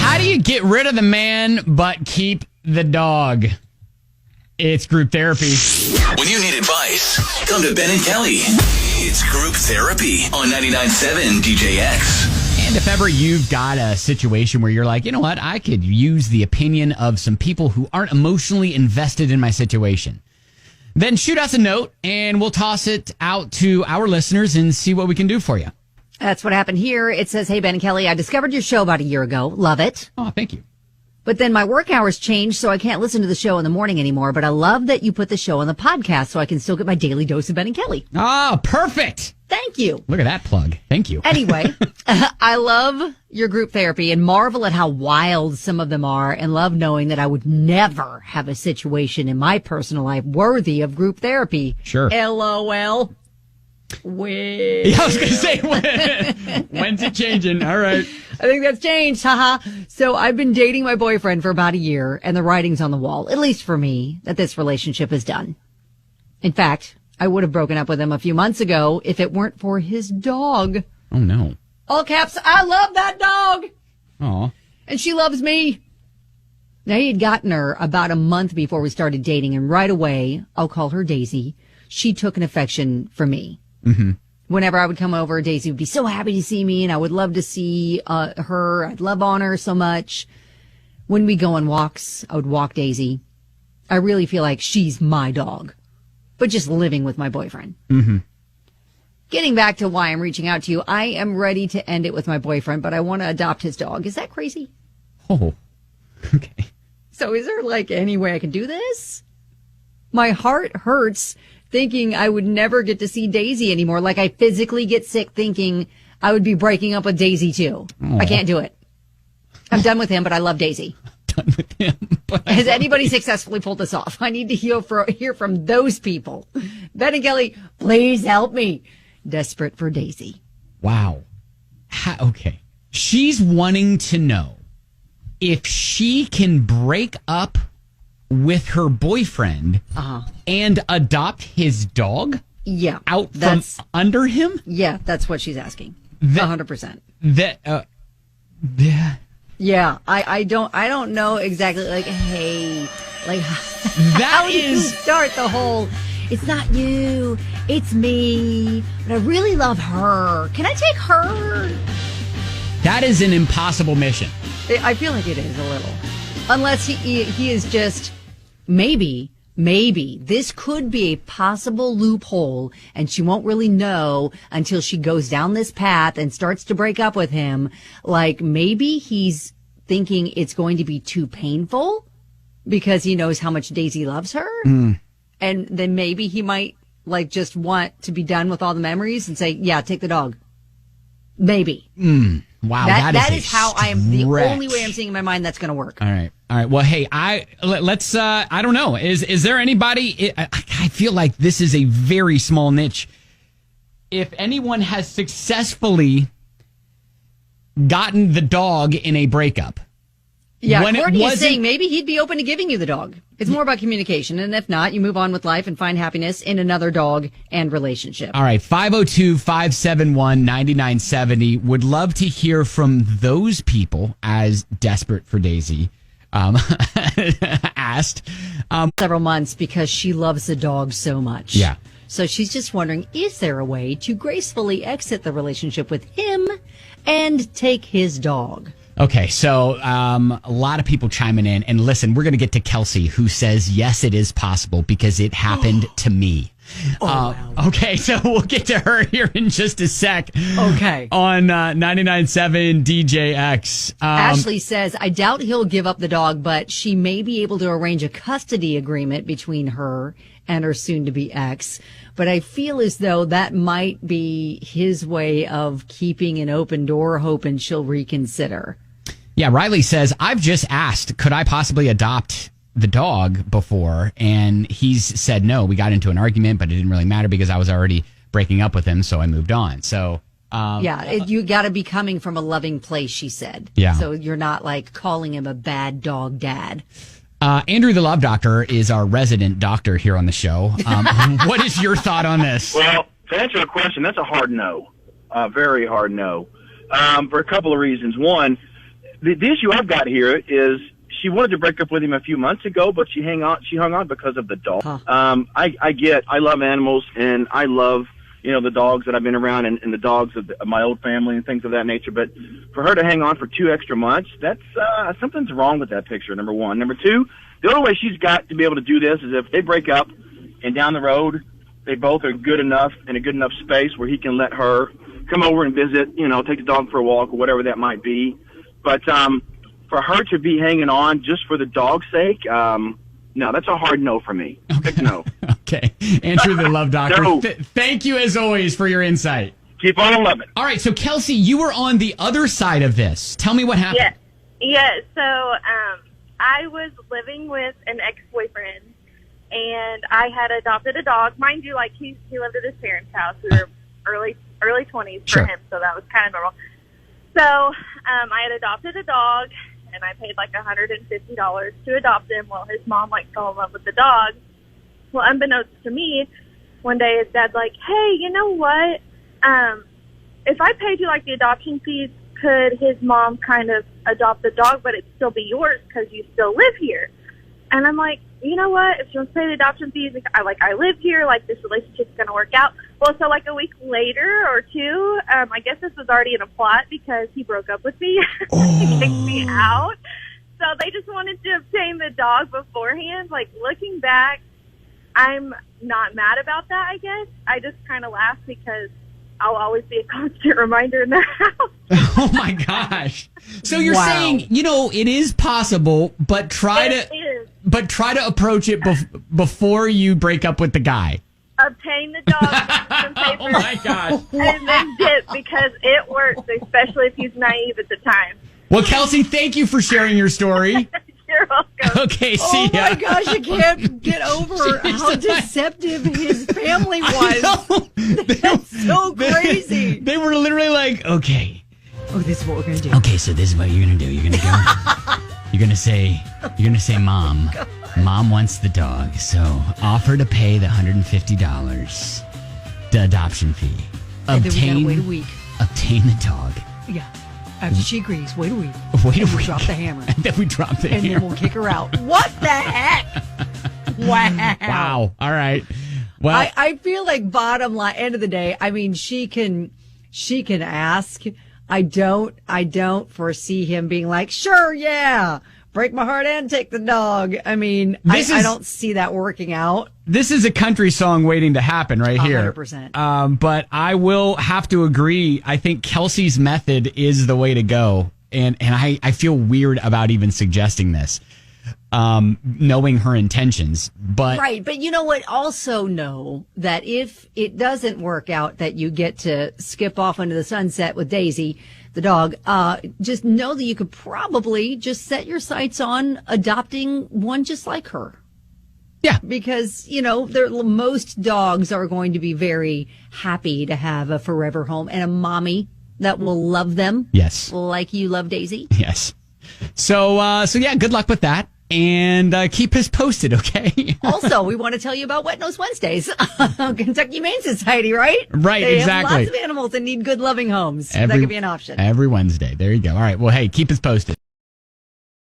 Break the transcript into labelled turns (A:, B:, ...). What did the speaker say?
A: How do you get rid of the man but keep the dog? It's group therapy.
B: When you need advice, come to Ben and Kelly. It's group therapy on 99.7 DJX.
A: And if ever you've got a situation where you're like, you know what, I could use the opinion of some people who aren't emotionally invested in my situation, then shoot us a note and we'll toss it out to our listeners and see what we can do for you.
C: That's what happened here. It says, hey, Ben and Kelly, I discovered your show about a year ago. Love it.
A: Oh, thank you.
C: But then my work hours changed, so I can't listen to the show in the morning anymore. But I love that you put the show on the podcast so I can still get my daily dose of Ben and Kelly.
A: Oh, perfect.
C: Thank you.
A: Look at that plug. Thank you.
C: Anyway, I love your group therapy and marvel at how wild some of them are and love knowing that I would never have a situation in my personal life worthy of group therapy.
A: Sure.
C: LOL. Wait.
A: Yeah, I was going to say, when's it changing? All right.
C: I think that's changed. Haha. So I've been dating my boyfriend for about a year and the writing's on the wall, at least for me, that this relationship is done. In fact, I would have broken up with him a few months ago if it weren't for his dog.
A: Oh, no.
C: All caps, I love that dog.
A: Aw.
C: And she loves me. Now, he had gotten her about a month before we started dating, and right away, I'll call her Daisy, she took an affection for me.
A: Mm-hmm.
C: Whenever I would come over, Daisy would be so happy to see me, and I would love to see her. I'd love on her so much. When we go on walks, I would walk Daisy. I really feel like she's my dog, but just living with my boyfriend.
A: Mm-hmm.
C: Getting back to why I'm reaching out to you, I am ready to end it with my boyfriend, but I want to adopt his dog. Is that crazy?
A: Oh, okay.
C: So is there like any way I can do this? My heart hurts thinking I would never get to see Daisy anymore. Like I physically get sick thinking I would be breaking up with Daisy too.
A: Aww.
C: I can't do it. I'm done with him, but I love Daisy.
A: Done with him. But
C: Has anybody successfully pulled this off? I need to hear from those people. Ben and Kelly, please help me. Desperate for Daisy.
A: Wow. Okay. She's wanting to know if she can break up with her boyfriend and adopt his dog
C: Yeah.
A: out from under him?
C: Yeah, that's what she's asking. 100%. Yeah, I don't know exactly, like, hey, like, how do you start the whole, it's not you, it's me, but I really love her. Can I take her?
A: That is an impossible mission.
C: I feel like it is a little. Unless he is just, maybe this could be a possible loophole and she won't really know until she goes down this path and starts to break up with him. Like maybe he's thinking it's going to be too painful because he knows how much Daisy loves her. And then maybe he might like just want to be done with all the memories and say, yeah, take the dog. Maybe.
A: Wow.
C: That is how I am the only way I'm seeing in my mind that's going to work.
A: All right. Well, hey, let's, I don't know. Is there anybody, I feel like this is a very small niche. If anyone has successfully gotten the dog in a breakup.
C: Yeah, Courtney is saying maybe he'd be open to giving you the dog. It's more about communication. And if not, you move on with life and find happiness in another dog and relationship.
A: All right. 502-571-9970. Would love to hear from those people as desperate for Daisy. Asked.
C: Several months because she loves the dog so much.
A: Yeah.
C: So she's just wondering, is there a way to gracefully exit the relationship with him and take his dog?
A: Okay, so a lot of people chiming in. And listen, we're going to get to Kelsey, who says, yes, it is possible because it happened to me.
C: Wow.
A: Okay, so we'll get to her here in just a sec.
C: Okay.
A: On 99.7 DJX.
C: Ashley says, I doubt he'll give up the dog, but she may be able to arrange a custody agreement between her and her soon-to-be ex. But I feel as though that might be his way of keeping an open door, hoping she'll reconsider.
A: Yeah, Riley says, I've just asked, could I possibly adopt the dog before? And he's said no. We got into an argument, but it didn't really matter because I was already breaking up with him, so I moved on. So,
C: you got to be coming from a loving place, she said.
A: Yeah.
C: So you're not like calling him a bad dog dad.
A: Andrew, the Love Doctor, is our resident doctor here on the show. What is your thought on this?
D: Well, to answer the question, that's a hard no. Very hard no. For a couple of reasons. One, the issue I've got here is she wanted to break up with him a few months ago, but she hung on because of the dog.
C: Huh.
D: I love animals, and I love, the dogs that I've been around and the dogs of my old family and things of that nature. But for her to hang on for 2 extra months, that's, something's wrong with that picture, number one. Number two, the only way she's got to be able to do this is if they break up and down the road, they both are good enough in a good enough space where he can let her come over and visit, take the dog for a walk or whatever that might be. But, for her to be hanging on just for the dog's sake, no, that's a hard no for me. No.
A: Okay. Andrew, the love doctor.
D: No.
A: Thank you as always for your insight.
D: Keep on loving.
A: All right. So Kelsey, you were on the other side of this. Tell me what happened.
E: Yeah. So, I was living with an ex-boyfriend and I had adopted a dog. Mind you, like he lived at his parents' house. We were early 20s for
A: Sure.
E: him. So that was kind of normal. So, I had adopted a dog. And I paid like $150 to adopt him. Well, his mom fell in love with the dog. Well, unbeknownst to me, one day his dad's like, "Hey, you know what? If I paid you the adoption fees, could his mom kind of adopt the dog, but it'd still be yours because you still live here?" And I'm like, you know what? If she wants to pay the adoption fees, I live here. This relationship's gonna work out. Well, so a week later or two, I guess this was already in a plot because he broke up with me. He kicked me out. So they just wanted to obtain the dog beforehand. Looking back, I'm not mad about that, I guess. I just kind of laugh because I'll always be a constant reminder in the house.
A: Oh my gosh. So you're saying, it is possible, but try to approach it before you break up with the guy.
E: Obtain the dog, some papers,
A: Oh my gosh.
E: and then dip because it works, especially if he's naive at the time.
A: Well, Kelsey, thank you for sharing your story.
E: You're welcome.
A: Okay, see ya.
C: Oh my gosh, I can't get over how deceptive his family was. That's so crazy.
A: They were literally like, okay.
C: Oh, this is what we're going to do.
A: Okay, so this is what you're going to do. You're going to go. You're going to say, Mom. Mom wants the dog, so offer to pay the $150, the adoption fee.
C: And then we gotta wait a week.
A: Obtain the dog.
C: Yeah. After she agrees, wait a week.
A: Wait a
C: and we'll
A: week.
C: drop the hammer.
A: And then we drop the
C: And
A: hammer.
C: then we'll kick her out. What the heck? Wow.
A: Wow. All right. Well,
C: I feel like bottom line, end of the day, I mean, she can ask. I don't foresee him being like, sure, yeah, break my heart and take the dog. I mean, I don't see that working out.
A: this is a country song waiting to happen right here.
C: 100%.
A: But I will have to agree. I think Kelsey's method is the way to go. And I feel weird about even suggesting this, knowing her intentions. But
C: Right. But you know what? Also know that if it doesn't work out, that you get to skip off into the sunset with Daisy, the dog, just know that you could probably just set your sights on adopting one just like her.
A: yeah,
C: Because, most dogs are going to be very happy to have a forever home and a mommy that will love them.
A: yes,
C: Like you love Daisy.
A: yes. So yeah, good luck with that. And keep us posted, okay?
C: Also, we want to tell you about Wet Nose Wednesdays. Kentucky Humane Society, right?
A: Right,
C: they
A: exactly.
C: Have lots of animals that need good loving homes. That could be an option.
A: Every Wednesday. There you go. All right. Well, hey, keep us posted.